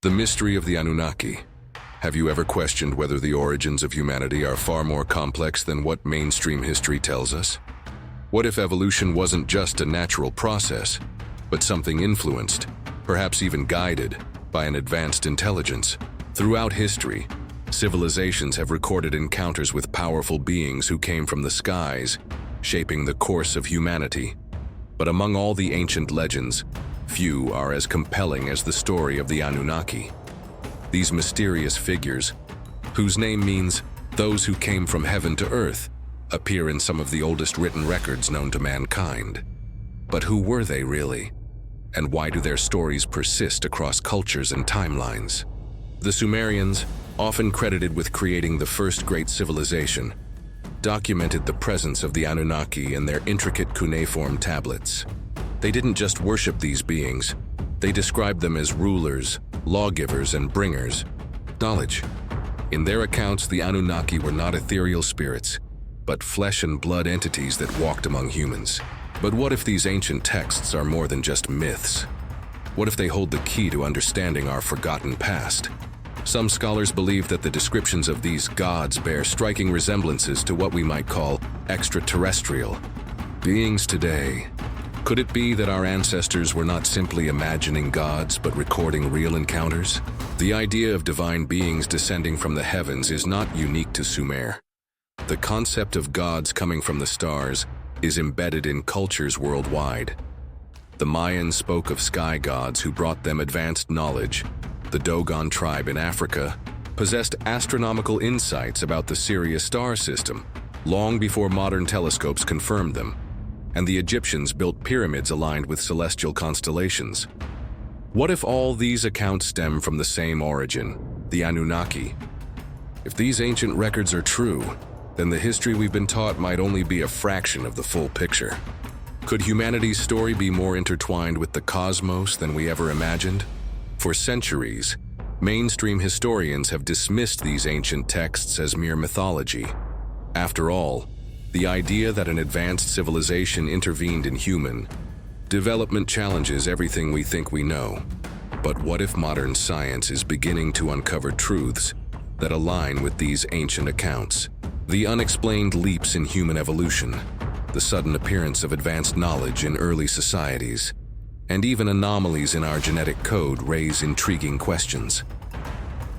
The mystery of the Anunnaki. Have you ever questioned whether the origins of humanity are far more complex than what mainstream history tells us? What if evolution wasn't just a natural process, but something influenced, perhaps even guided, by an advanced intelligence? Throughout history, civilizations have recorded encounters with powerful beings who came from the skies, shaping the course of humanity. But among all the ancient legends, few are as compelling as the story of the Anunnaki. These mysterious figures, whose name means those who came from heaven to earth, appear in some of the oldest written records known to mankind. But who were they really? And why do their stories persist across cultures and timelines? The Sumerians, often credited with creating the first great civilization, documented the presence of the Anunnaki in their intricate cuneiform tablets. They didn't just worship these beings, they described them as rulers, lawgivers, and bringers of knowledge. In their accounts, the Anunnaki were not ethereal spirits, but flesh and blood entities that walked among humans. But what if these ancient texts are more than just myths? What if they hold the key to understanding our forgotten past? Some scholars believe that the descriptions of these gods bear striking resemblances to what we might call extraterrestrial beings today. Could it be that our ancestors were not simply imagining gods, but recording real encounters? The idea of divine beings descending from the heavens is not unique to Sumer. The concept of gods coming from the stars is embedded in cultures worldwide. The Mayans spoke of sky gods who brought them advanced knowledge. The Dogon tribe in Africa possessed astronomical insights about the Sirius star system, long before modern telescopes confirmed them. And the Egyptians built pyramids aligned with celestial constellations. What if all these accounts stem from the same origin, the Anunnaki? If these ancient records are true, then the history we've been taught might only be a fraction of the full picture. Could humanity's story be more intertwined with the cosmos than we ever imagined? For centuries, mainstream historians have dismissed these ancient texts as mere mythology. After all, the idea that an advanced civilization intervened in human development challenges everything we think we know. But what if modern science is beginning to uncover truths that align with these ancient accounts? The unexplained leaps in human evolution, the sudden appearance of advanced knowledge in early societies, and even anomalies in our genetic code raise intriguing questions.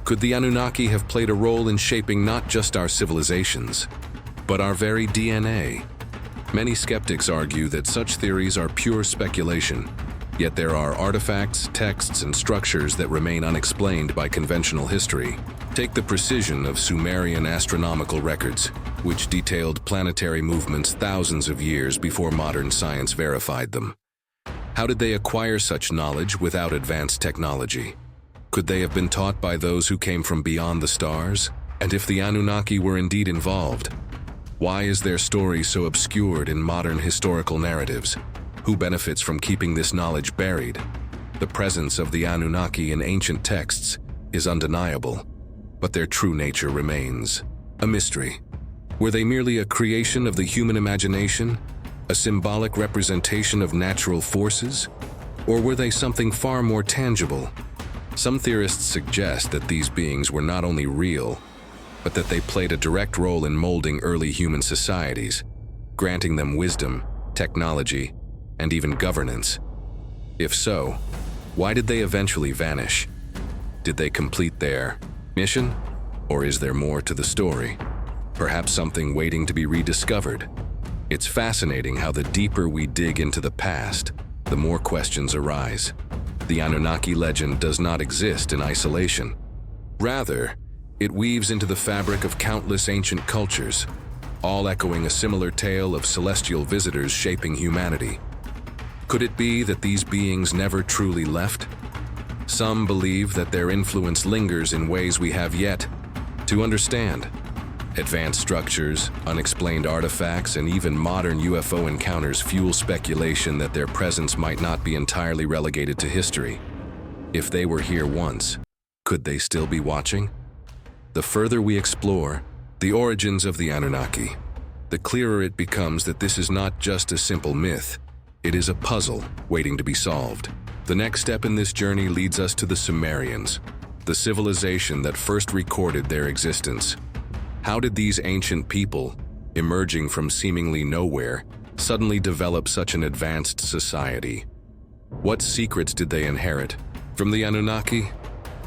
Could the Anunnaki have played a role in shaping not just our civilizations, but our very DNA? Many skeptics argue that such theories are pure speculation, yet there are artifacts, texts, and structures that remain unexplained by conventional history. Take the precision of Sumerian astronomical records, which detailed planetary movements thousands of years before modern science verified them. How did they acquire such knowledge without advanced technology? Could they have been taught by those who came from beyond the stars? And if the Anunnaki were indeed involved, why is their story so obscured in modern historical narratives? Who benefits from keeping this knowledge buried? The presence of the Anunnaki in ancient texts is undeniable, but their true nature remains a mystery. Were they merely a creation of the human imagination? A symbolic representation of natural forces? Or were they something far more tangible? Some theorists suggest that these beings were not only real, but that they played a direct role in molding early human societies, granting them wisdom, technology, and even governance. If so, why did they eventually vanish? Did they complete their mission? Or is there more to the story? Perhaps something waiting to be rediscovered? It's fascinating how the deeper we dig into the past, the more questions arise. The Anunnaki legend does not exist in isolation. Rather, it weaves into the fabric of countless ancient cultures, all echoing a similar tale of celestial visitors shaping humanity. Could it be that these beings never truly left? Some believe that their influence lingers in ways we have yet to understand. Advanced structures, unexplained artifacts, and even modern UFO encounters fuel speculation that their presence might not be entirely relegated to history. If they were here once, could they still be watching? The further we explore the origins of the Anunnaki, the clearer it becomes that this is not just a simple myth. It is a puzzle waiting to be solved. The next step in this journey leads us to the Sumerians, the civilization that first recorded their existence. How did these ancient people, emerging from seemingly nowhere, suddenly develop such an advanced society? What secrets did they inherit from the Anunnaki?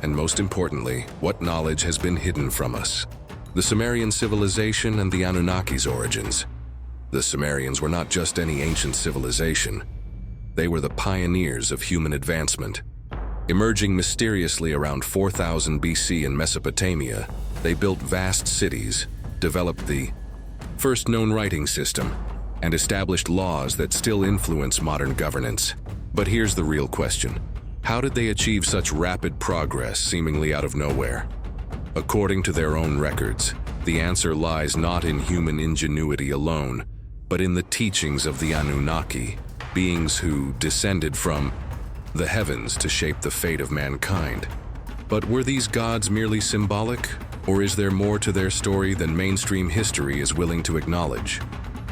And most importantly, what knowledge has been hidden from us? The Sumerian civilization and the Anunnaki's origins. The Sumerians were not just any ancient civilization. They were the pioneers of human advancement. Emerging mysteriously around 4000 BC in Mesopotamia, they built vast cities, developed the first known writing system, and established laws that still influence modern governance. But here's the real question. How did they achieve such rapid progress seemingly out of nowhere? According to their own records, the answer lies not in human ingenuity alone, but in the teachings of the Anunnaki, beings who descended from the heavens to shape the fate of mankind. But were these gods merely symbolic, or is there more to their story than mainstream history is willing to acknowledge?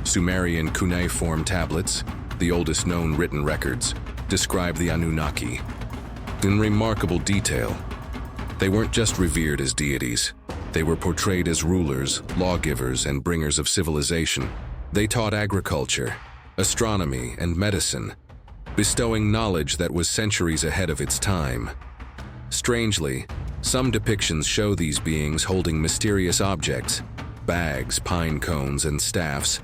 Sumerian cuneiform tablets, the oldest known written records, describe the Anunnaki in remarkable detail. They weren't just revered as deities. They were portrayed as rulers, lawgivers, and bringers of civilization. They taught agriculture, astronomy, and medicine, bestowing knowledge that was centuries ahead of its time. Strangely, some depictions show these beings holding mysterious objects, bags, pine cones, and staffs,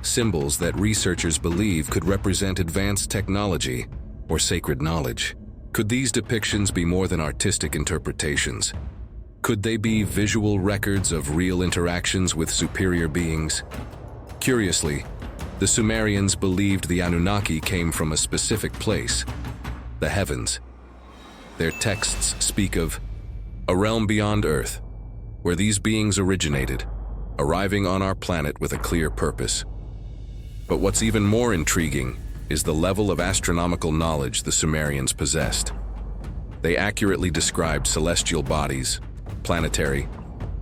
symbols that researchers believe could represent advanced technology or sacred knowledge. Could these depictions be more than artistic interpretations? Could they be visual records of real interactions with superior beings? Curiously, the Sumerians believed the Anunnaki came from a specific place, the heavens. Their texts speak of a realm beyond Earth, where these beings originated, arriving on our planet with a clear purpose. But what's even more intriguing is the level of astronomical knowledge the Sumerians possessed. They accurately described celestial bodies, planetary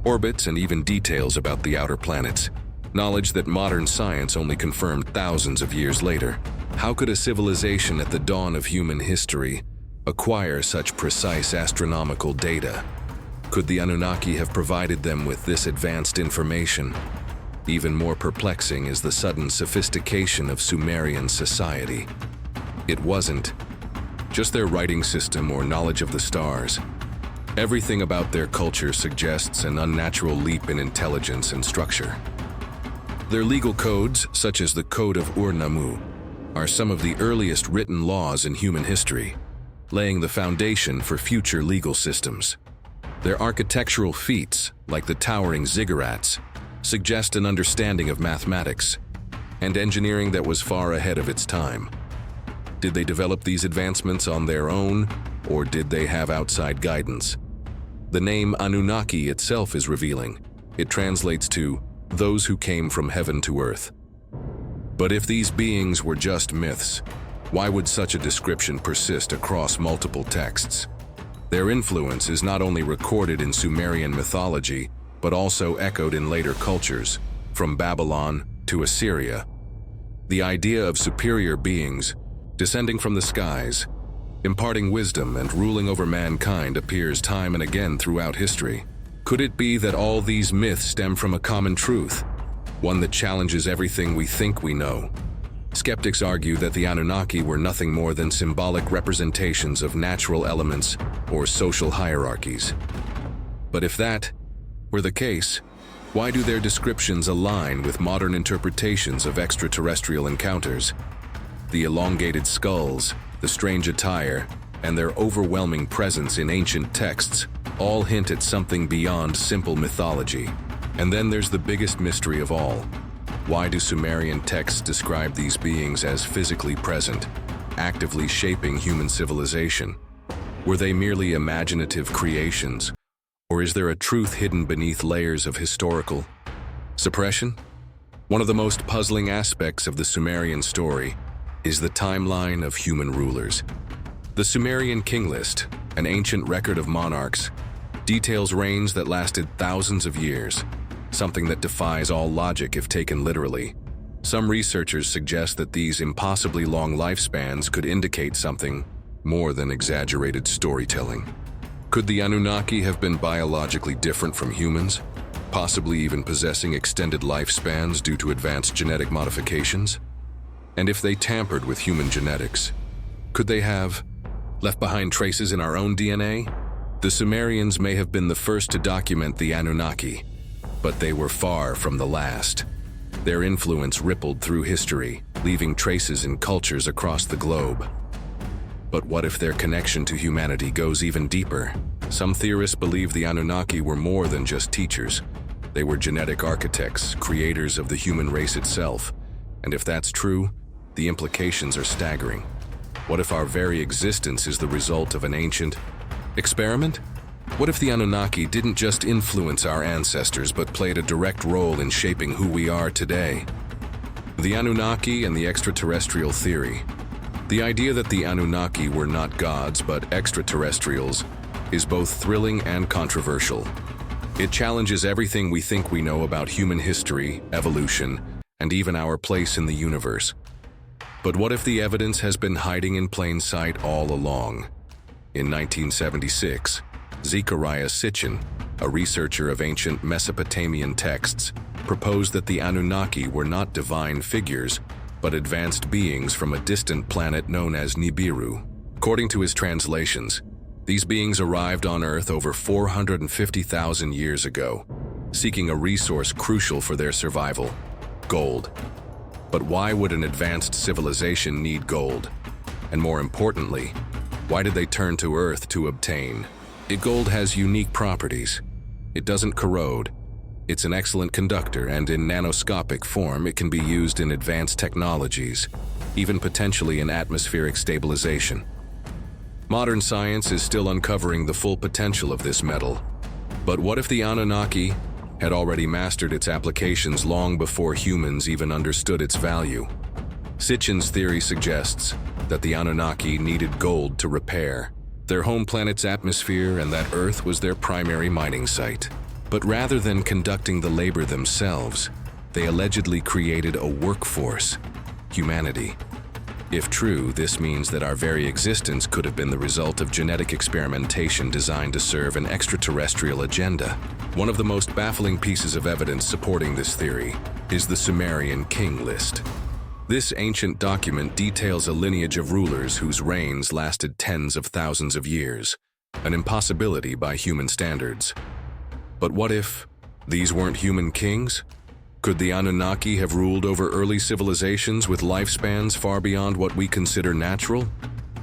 orbits, and even details about the outer planets, knowledge that modern science only confirmed thousands of years later. How could a civilization at the dawn of human history acquire such precise astronomical data? Could the Anunnaki have provided them with this advanced information? Even more perplexing is the sudden sophistication of Sumerian society. It wasn't just their writing system or knowledge of the stars. Everything about their culture suggests an unnatural leap in intelligence and structure. Their legal codes, such as the Code of Ur-Nammu, are some of the earliest written laws in human history, laying the foundation for future legal systems. Their architectural feats, like the towering ziggurats, suggest an understanding of mathematics and engineering that was far ahead of its time. Did they develop these advancements on their own, or did they have outside guidance? The name Anunnaki itself is revealing. It translates to those who came from heaven to earth. But if these beings were just myths, why would such a description persist across multiple texts? Their influence is not only recorded in Sumerian mythology, but also echoed in later cultures, from Babylon to Assyria. The idea of superior beings, descending from the skies, imparting wisdom and ruling over mankind appears time and again throughout history. Could it be that all these myths stem from a common truth, one that challenges everything we think we know? Skeptics argue that the Anunnaki were nothing more than symbolic representations of natural elements or social hierarchies. But if that were the case, why do their descriptions align with modern interpretations of extraterrestrial encounters? The elongated skulls, the strange attire, and their overwhelming presence in ancient texts all hint at something beyond simple mythology. And then there's the biggest mystery of all. Why do Sumerian texts describe these beings as physically present, actively shaping human civilization? Were they merely imaginative creations, or is there a truth hidden beneath layers of historical suppression? One of the most puzzling aspects of the Sumerian story is the timeline of human rulers. The Sumerian king list, an ancient record of monarchs, details reigns that lasted thousands of years, something that defies all logic if taken literally. Some researchers suggest that these impossibly long lifespans could indicate something more than exaggerated storytelling. Could the Anunnaki have been biologically different from humans, possibly even possessing extended lifespans due to advanced genetic modifications? And if they tampered with human genetics, could they have left behind traces in our own DNA? The Sumerians may have been the first to document the Anunnaki, but they were far from the last. Their influence rippled through history, leaving traces in cultures across the globe. But what if their connection to humanity goes even deeper? Some theorists believe the Anunnaki were more than just teachers. They were genetic architects, creators of the human race itself. And if that's true, the implications are staggering. What if our very existence is the result of an ancient experiment? What if the Anunnaki didn't just influence our ancestors but played a direct role in shaping who we are today? The Anunnaki and the extraterrestrial theory. The idea that the Anunnaki were not gods but extraterrestrials is both thrilling and controversial. It challenges everything we think we know about human history, evolution, and even our place in the universe. But what if the evidence has been hiding in plain sight all along? In 1976, Zecharia Sitchin, a researcher of ancient Mesopotamian texts, proposed that the Anunnaki were not divine figures, but advanced beings from a distant planet known as Nibiru. According to his translations, these beings arrived on Earth over 450,000 years ago, seeking a resource crucial for their survival: gold. But why would an advanced civilization need gold? And more importantly, why did they turn to Earth to obtain? Gold has unique properties. It doesn't corrode. It's an excellent conductor, and in nanoscopic form, it can be used in advanced technologies, even potentially in atmospheric stabilization. Modern science is still uncovering the full potential of this metal. But what if the Anunnaki had already mastered its applications long before humans even understood its value? Sitchin's theory suggests that the Anunnaki needed gold to repair their home planet's atmosphere and that Earth was their primary mining site. But rather than conducting the labor themselves, they allegedly created a workforce: humanity. If true, this means that our very existence could have been the result of genetic experimentation designed to serve an extraterrestrial agenda. One of the most baffling pieces of evidence supporting this theory is the Sumerian king list. This ancient document details a lineage of rulers whose reigns lasted tens of thousands of years, an impossibility by human standards. But what if these weren't human kings? Could the Anunnaki have ruled over early civilizations with lifespans far beyond what we consider natural?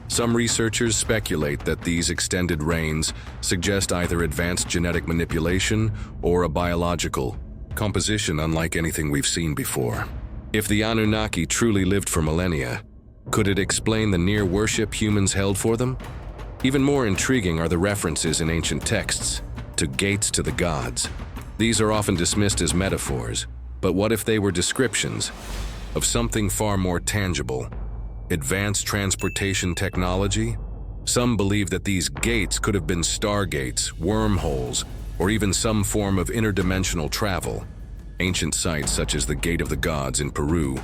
Some researchers speculate that these extended reigns suggest either advanced genetic manipulation or a biological composition unlike anything we've seen before. If the Anunnaki truly lived for millennia, could it explain the near worship humans held for them? Even more intriguing are the references in ancient texts to gates to the gods. These are often dismissed as metaphors, but what if they were descriptions of something far more tangible? Advanced transportation technology? Some believe that these gates could have been stargates, wormholes, or even some form of interdimensional travel. Ancient sites such as the Gate of the Gods in Peru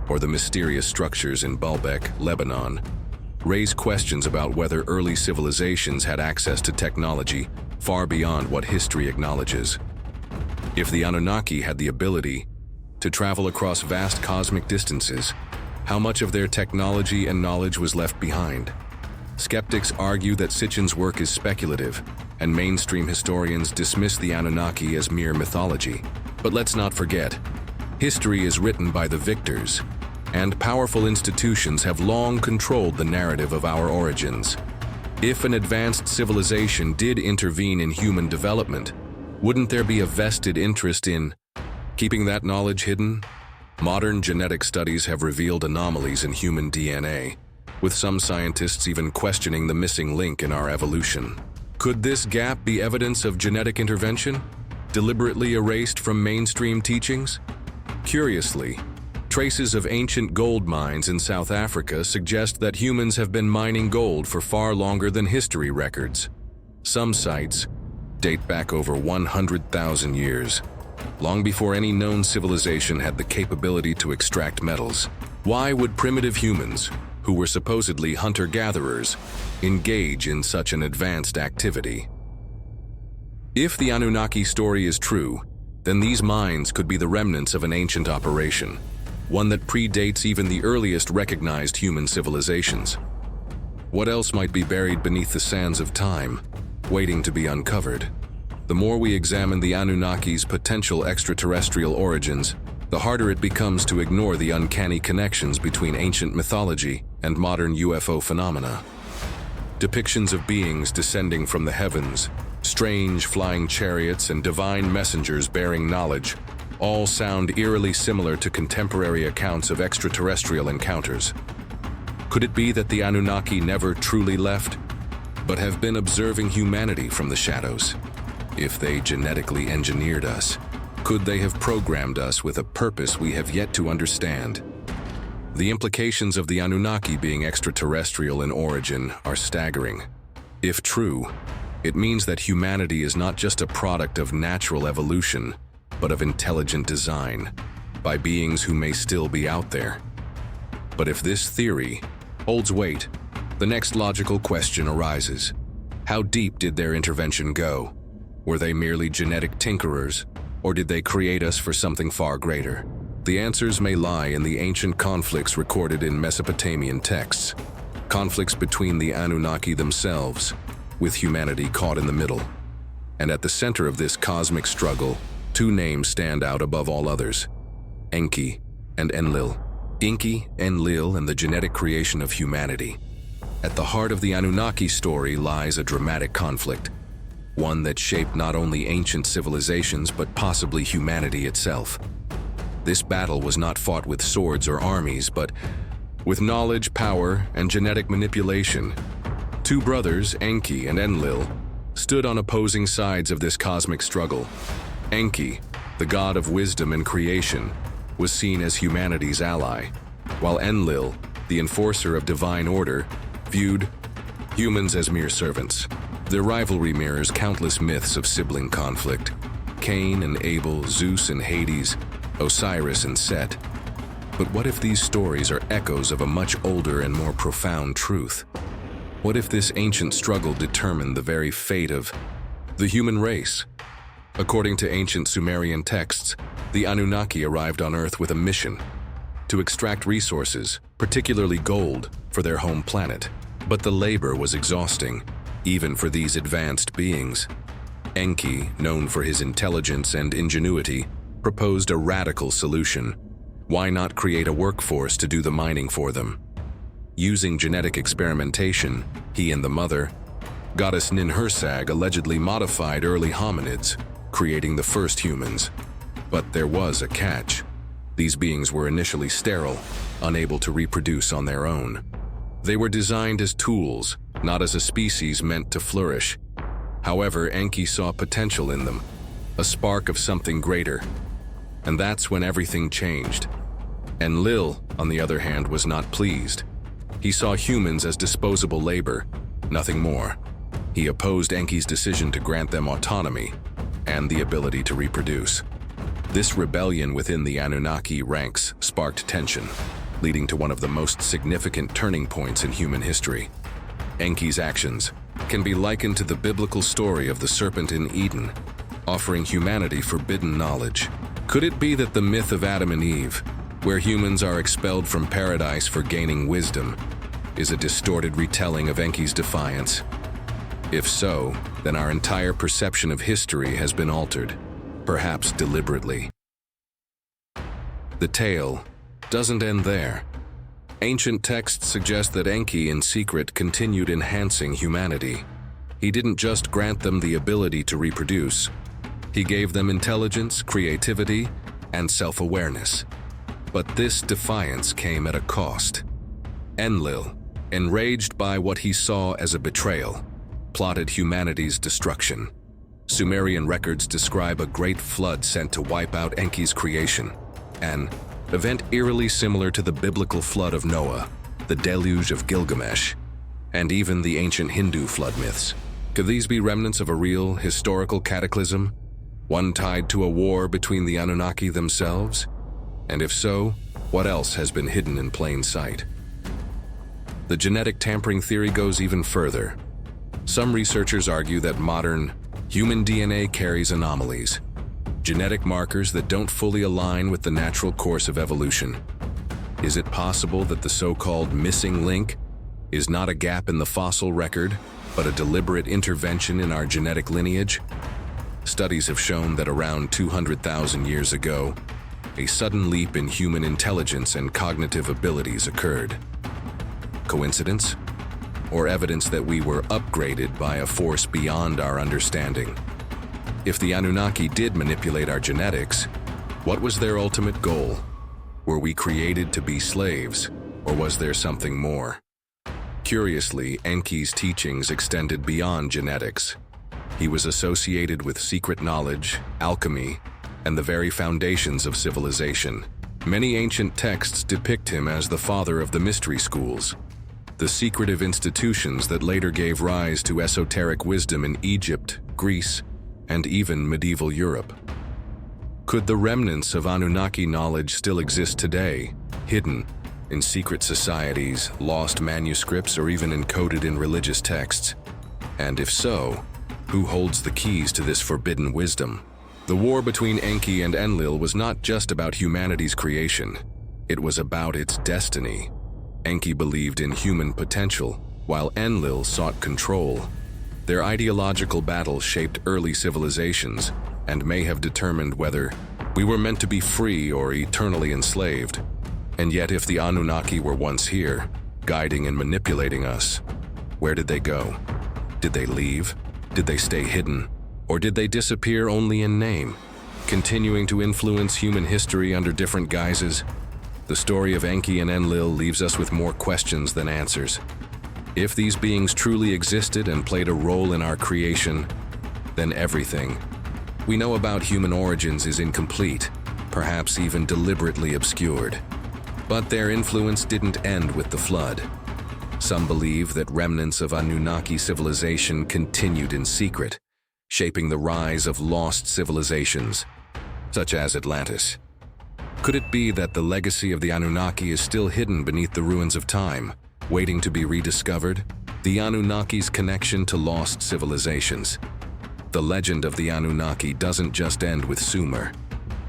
or the mysterious structures in Baalbek, Lebanon, raise questions about whether early civilizations had access to technology far beyond what history acknowledges. If the Anunnaki had the ability to travel across vast cosmic distances, how much of their technology and knowledge was left behind? Skeptics argue that Sitchin's work is speculative, and mainstream historians dismiss the Anunnaki as mere mythology. But let's not forget, history is written by the victors, and powerful institutions have long controlled the narrative of our origins. If an advanced civilization did intervene in human development, wouldn't there be a vested interest in keeping that knowledge hidden? Modern genetic studies have revealed anomalies in human DNA, with some scientists even questioning the missing link in our evolution. Could this gap be evidence of genetic intervention, deliberately erased from mainstream teachings? Curiously, traces of ancient gold mines in South Africa suggest that humans have been mining gold for far longer than history records. Some sites date back over 100,000 years, long before any known civilization had the capability to extract metals. Why would primitive humans, who were supposedly hunter-gatherers, engage in such an advanced activity? If the Anunnaki story is true, then these mines could be the remnants of an ancient operation, one that predates even the earliest recognized human civilizations. What else might be buried beneath the sands of time, waiting to be uncovered? The more we examine the Anunnaki's potential extraterrestrial origins, the harder it becomes to ignore the uncanny connections between ancient mythology and modern UFO phenomena. Depictions of beings descending from the heavens, strange flying chariots, and divine messengers bearing knowledge all sound eerily similar to contemporary accounts of extraterrestrial encounters. Could it be that the Anunnaki never truly left, but have been observing humanity from the shadows? If they genetically engineered us, could they have programmed us with a purpose we have yet to understand? The implications of the Anunnaki being extraterrestrial in origin are staggering. If true, it means that humanity is not just a product of natural evolution, but of intelligent design, by beings who may still be out there. But if this theory holds weight, the next logical question arises. How deep did their intervention go? Were they merely genetic tinkerers, or did they create us for something far greater? The answers may lie in the ancient conflicts recorded in Mesopotamian texts, conflicts between the Anunnaki themselves, with humanity caught in the middle. And at the center of this cosmic struggle, two names stand out above all others: Enki and Enlil. Enki, Enlil, and the genetic creation of humanity. At the heart of the Anunnaki story lies a dramatic conflict, one that shaped not only ancient civilizations but possibly humanity itself. This battle was not fought with swords or armies, but with knowledge, power, and genetic manipulation. Two brothers, Enki and Enlil, stood on opposing sides of this cosmic struggle. Enki, the god of wisdom and creation, was seen as humanity's ally, while Enlil, the enforcer of divine order, viewed humans as mere servants. Their rivalry mirrors countless myths of sibling conflict: Cain and Abel, Zeus and Hades, Osiris and Set. But what if these stories are echoes of a much older and more profound truth? What if this ancient struggle determined the very fate of the human race? According to ancient Sumerian texts, the Anunnaki arrived on Earth with a mission: to extract resources, particularly gold, for their home planet. But the labor was exhausting, even for these advanced beings. Enki, known for his intelligence and ingenuity, proposed a radical solution. Why not create a workforce to do the mining for them? Using genetic experimentation, he and the mother, goddess Ninhursag, allegedly modified early hominids, creating the first humans. But there was a catch. These beings were initially sterile, unable to reproduce on their own. They were designed as tools, not as a species meant to flourish. However, Enki saw potential in them, a spark of something greater. And that's when everything changed. Enlil, on the other hand, was not pleased. He saw humans as disposable labor, nothing more. He opposed Enki's decision to grant them autonomy and the ability to reproduce. This rebellion within the Anunnaki ranks sparked tension, leading to one of the most significant turning points in human history. Enki's actions can be likened to the biblical story of the serpent in Eden, offering humanity forbidden knowledge. Could it be that the myth of Adam and Eve, where humans are expelled from paradise for gaining wisdom, is a distorted retelling of Enki's defiance? If so, then our entire perception of history has been altered, perhaps deliberately. The tale doesn't end there. Ancient texts suggest that Enki in secret continued enhancing humanity. He didn't just grant them the ability to reproduce. He gave them intelligence, creativity, and self-awareness. But this defiance came at a cost. Enlil, enraged by what he saw as a betrayal, plotted humanity's destruction. Sumerian records describe a great flood sent to wipe out Enki's creation, an event eerily similar to the biblical flood of Noah, the deluge of Gilgamesh, and even the ancient Hindu flood myths. Could these be remnants of a real, historical cataclysm, one tied to a war between the Anunnaki themselves? And if so, what else has been hidden in plain sight? The genetic tampering theory goes even further. Some researchers argue that modern Human DNA carries anomalies, genetic markers that don't fully align with the natural course of evolution. Is it possible that the so-called missing link is not a gap in the fossil record, but a deliberate intervention in our genetic lineage? Studies have shown that around 200,000 years ago, a sudden leap in human intelligence and cognitive abilities occurred. Coincidence? Or evidence that we were upgraded by a force beyond our understanding? If the Anunnaki did manipulate our genetics, what was their ultimate goal? Were we created to be slaves, or was there something more? Curiously, Enki's teachings extended beyond genetics. He was associated with secret knowledge, alchemy, and the very foundations of civilization. Many ancient texts depict him as the father of the mystery schools, the secretive institutions that later gave rise to esoteric wisdom in Egypt, Greece, and even medieval Europe. Could the remnants of Anunnaki knowledge still exist today, hidden in secret societies, lost manuscripts, or even encoded in religious texts? And if so, who holds the keys to this forbidden wisdom? The war between Enki and Enlil was not just about humanity's creation. It was about its destiny. Enki believed in human potential, while Enlil sought control. Their ideological battle shaped early civilizations and may have determined whether we were meant to be free or eternally enslaved. And yet, if the Anunnaki were once here, guiding and manipulating us, where did they go? Did they leave? Did they stay hidden? Or did they disappear only in name, continuing to influence human history under different guises? The story of Enki and Enlil leaves us with more questions than answers. If these beings truly existed and played a role in our creation, then everything we know about human origins is incomplete, perhaps even deliberately obscured. But their influence didn't end with the flood. Some believe that remnants of Anunnaki civilization continued in secret, shaping the rise of lost civilizations, such as Atlantis. Could it be that the legacy of the Anunnaki is still hidden beneath the ruins of time, waiting to be rediscovered? The Anunnaki's connection to lost civilizations. The legend of the Anunnaki doesn't just end with Sumer.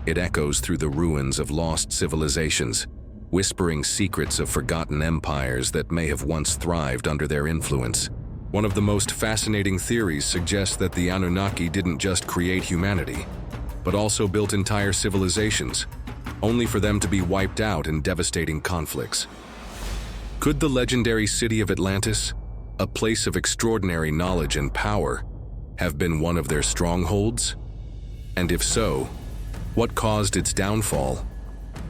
It echoes through the ruins of lost civilizations, whispering secrets of forgotten empires that may have once thrived under their influence. One of the most fascinating theories suggests that the Anunnaki didn't just create humanity, but also built entire civilizations, only for them to be wiped out in devastating conflicts. Could the legendary city of Atlantis, a place of extraordinary knowledge and power, have been one of their strongholds? And if so, what caused its downfall?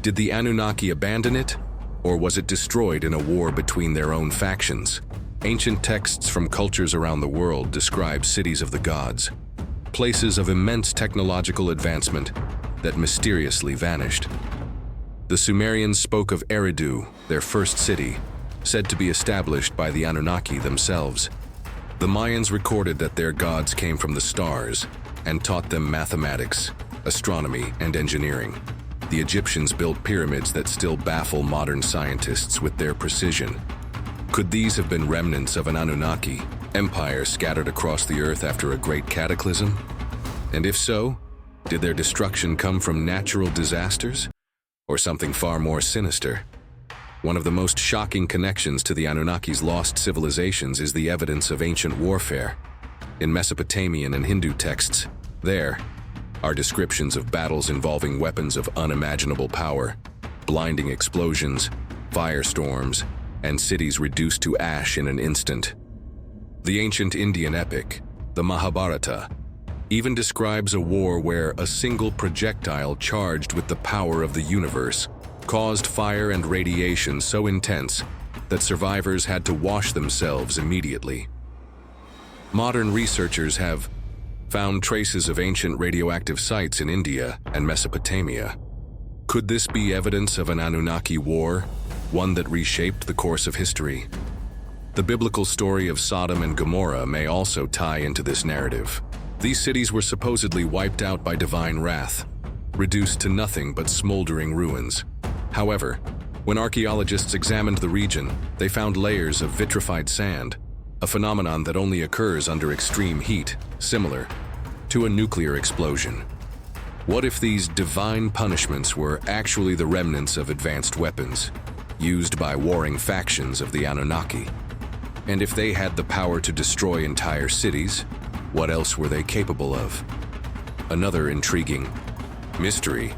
Did the Anunnaki abandon it, or was it destroyed in a war between their own factions? Ancient texts from cultures around the world describe cities of the gods, places of immense technological advancement that mysteriously vanished. The Sumerians spoke of Eridu, their first city, said to be established by the Anunnaki themselves. The Mayans recorded that their gods came from the stars and taught them mathematics, astronomy, and engineering. The Egyptians built pyramids that still baffle modern scientists with their precision. Could these have been remnants of an Anunnaki empire scattered across the earth after a great cataclysm? And if so, did their destruction come from natural disasters or something far more sinister? One of the most shocking connections to the Anunnaki's lost civilizations is the evidence of ancient warfare. In Mesopotamian and Hindu texts, there are descriptions of battles involving weapons of unimaginable power, blinding explosions, firestorms, and cities reduced to ash in an instant. The ancient Indian epic, the Mahabharata, even describes a war where a single projectile charged with the power of the universe caused fire and radiation so intense that survivors had to wash themselves immediately. Modern researchers have found traces of ancient radioactive sites in India and Mesopotamia. Could this be evidence of an Anunnaki war, one that reshaped the course of history? The biblical story of Sodom and Gomorrah may also tie into this narrative. These cities were supposedly wiped out by divine wrath, reduced to nothing but smoldering ruins. However, when archaeologists examined the region, they found layers of vitrified sand, a phenomenon that only occurs under extreme heat, similar to a nuclear explosion. What if these divine punishments were actually the remnants of advanced weapons, used by warring factions of the Anunnaki? And if they had the power to destroy entire cities, what else were they capable of? Another intriguing mystery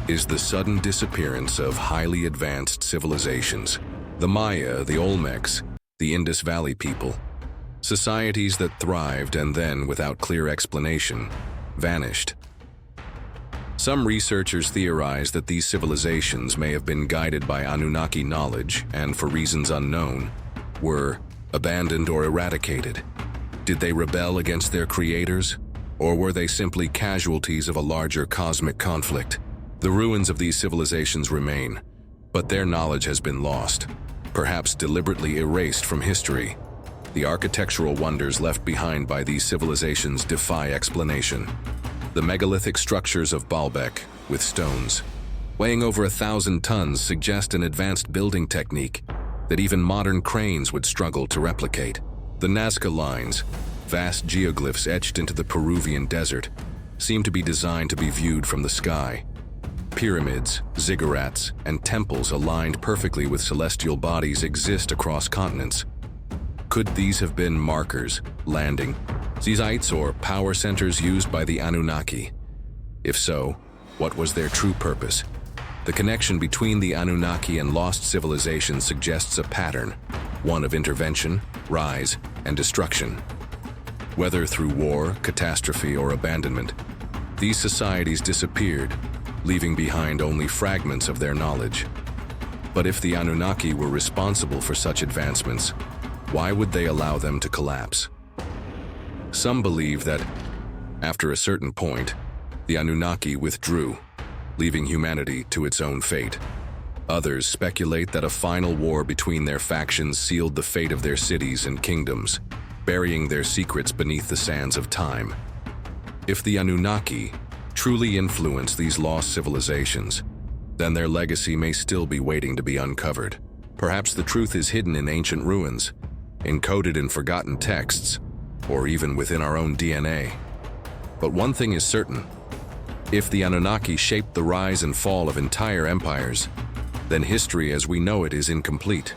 is the sudden disappearance of highly advanced civilizations. The Maya, the Olmecs, the Indus Valley people. Societies that thrived and then, without clear explanation, vanished. Some researchers theorize that these civilizations may have been guided by Anunnaki knowledge and, for reasons unknown, were abandoned or eradicated. Did they rebel against their creators, or were they simply casualties of a larger cosmic conflict? The ruins of these civilizations remain, but their knowledge has been lost, perhaps deliberately erased from history. The architectural wonders left behind by these civilizations defy explanation. The megalithic structures of Baalbek, with stones, weighing over 1,000 tons, suggest an advanced building technique that even modern cranes would struggle to replicate. The Nazca lines, vast geoglyphs etched into the Peruvian desert, seem to be designed to be viewed from the sky. Pyramids, ziggurats, and temples aligned perfectly with celestial bodies exist across continents. Could these have been markers, landing sites, or power centers used by the Anunnaki? If so, what was their true purpose? The connection between the Anunnaki and lost civilizations suggests a pattern, one of intervention, rise, and destruction. Whether through war, catastrophe, or abandonment, these societies disappeared, leaving behind only fragments of their knowledge. But if the Anunnaki were responsible for such advancements, why would they allow them to collapse? Some believe that, after a certain point, the Anunnaki withdrew, leaving humanity to its own fate. Others speculate that a final war between their factions sealed the fate of their cities and kingdoms, burying their secrets beneath the sands of time. If the Anunnaki truly influenced these lost civilizations, then their legacy may still be waiting to be uncovered. Perhaps the truth is hidden in ancient ruins, encoded in forgotten texts, or even within our own DNA. But one thing is certain: if the Anunnaki shaped the rise and fall of entire empires, then history as we know it is incomplete.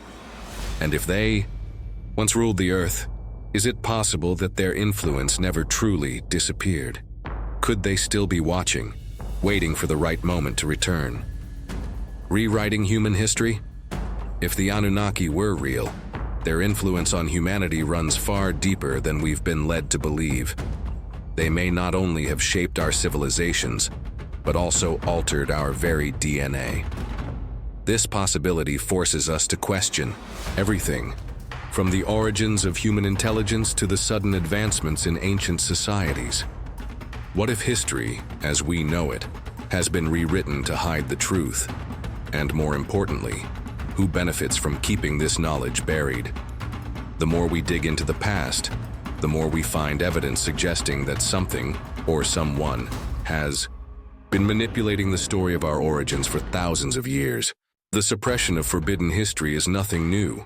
And if they once ruled the Earth, is it possible that their influence never truly disappeared? Could they still be watching, waiting for the right moment to return? Rewriting human history? If the Anunnaki were real, their influence on humanity runs far deeper than we've been led to believe. They may not only have shaped our civilizations, but also altered our very DNA. This possibility forces us to question everything, from the origins of human intelligence to the sudden advancements in ancient societies. What if history, as we know it, has been rewritten to hide the truth? And more importantly, who benefits from keeping this knowledge buried? The more we dig into the past, the more we find evidence suggesting that something, or someone, has been manipulating the story of our origins for thousands of years. The suppression of forbidden history is nothing new.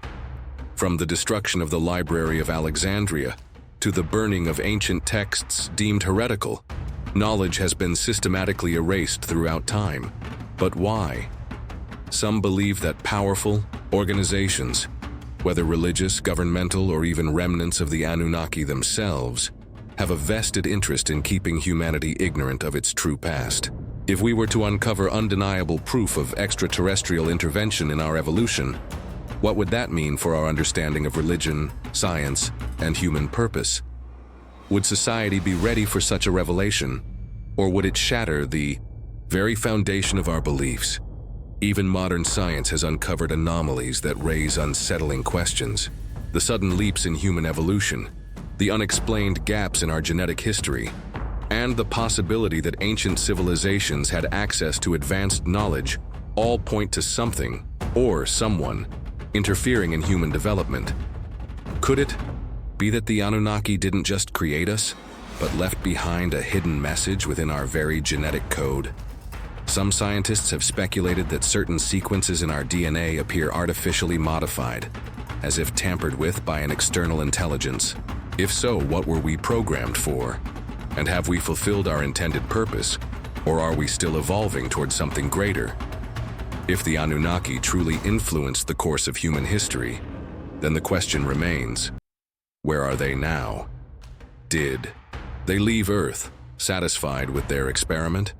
From the destruction of the Library of Alexandria to the burning of ancient texts deemed heretical, knowledge has been systematically erased throughout time. But why? Some believe that powerful organizations, whether religious, governmental, or even remnants of the Anunnaki themselves, have a vested interest in keeping humanity ignorant of its true past. If we were to uncover undeniable proof of extraterrestrial intervention in our evolution, what would that mean for our understanding of religion, science, and human purpose? Would society be ready for such a revelation, or would it shatter the very foundation of our beliefs? Even modern science has uncovered anomalies that raise unsettling questions. The sudden leaps in human evolution, the unexplained gaps in our genetic history, and the possibility that ancient civilizations had access to advanced knowledge all point to something, or someone, interfering in human development. Could it be that the Anunnaki didn't just create us, but left behind a hidden message within our very genetic code? Some scientists have speculated that certain sequences in our DNA appear artificially modified, as if tampered with by an external intelligence. If so, what were we programmed for? And have we fulfilled our intended purpose, or are we still evolving towards something greater? If the Anunnaki truly influenced the course of human history, then the question remains, where are they now? Did they leave Earth, satisfied with their experiment?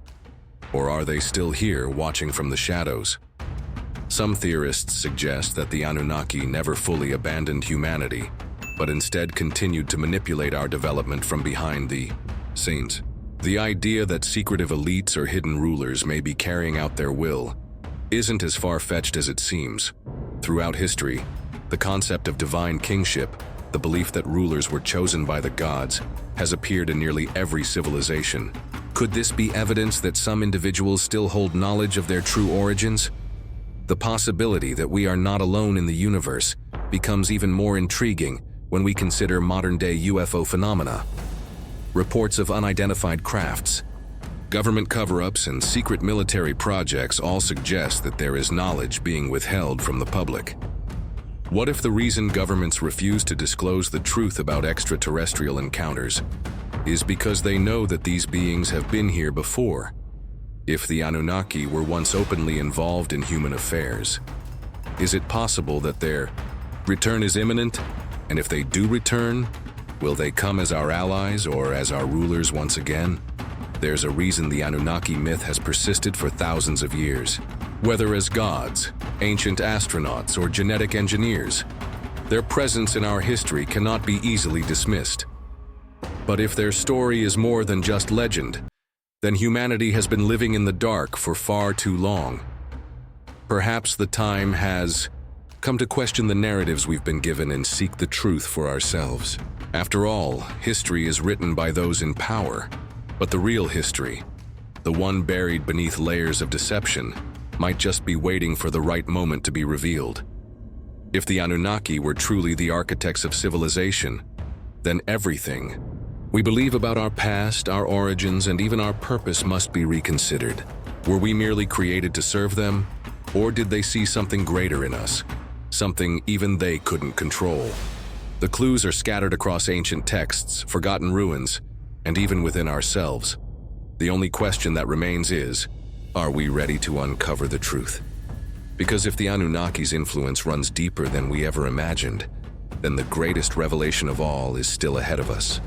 Or are they still here, watching from the shadows? Some theorists suggest that the Anunnaki never fully abandoned humanity, but instead continued to manipulate our development from behind the scenes. The idea that secretive elites or hidden rulers may be carrying out their will isn't as far-fetched as it seems. Throughout history, the concept of divine kingship, the belief that rulers were chosen by the gods, has appeared in nearly every civilization. Could this be evidence that some individuals still hold knowledge of their true origins? The possibility that we are not alone in the universe becomes even more intriguing when we consider modern-day UFO phenomena. Reports of unidentified crafts, government cover-ups, and secret military projects all suggest that there is knowledge being withheld from the public. What if the reason governments refuse to disclose the truth about extraterrestrial encounters is because they know that these beings have been here before? If the Anunnaki were once openly involved in human affairs, is it possible that their return is imminent? And if they do return, will they come as our allies or as our rulers once again? There's a reason the Anunnaki myth has persisted for thousands of years. Whether as gods, ancient astronauts, or genetic engineers, their presence in our history cannot be easily dismissed. But if their story is more than just legend, then humanity has been living in the dark for far too long. Perhaps the time has come to question the narratives we've been given and seek the truth for ourselves. After all, history is written by those in power, but the real history, the one buried beneath layers of deception, might just be waiting for the right moment to be revealed. If the Anunnaki were truly the architects of civilization, then everything we believe about our past, our origins, and even our purpose must be reconsidered. Were we merely created to serve them, or did they see something greater in us, something even they couldn't control? The clues are scattered across ancient texts, forgotten ruins, and even within ourselves. The only question that remains is, are we ready to uncover the truth? Because if the Anunnaki's influence runs deeper than we ever imagined, then the greatest revelation of all is still ahead of us.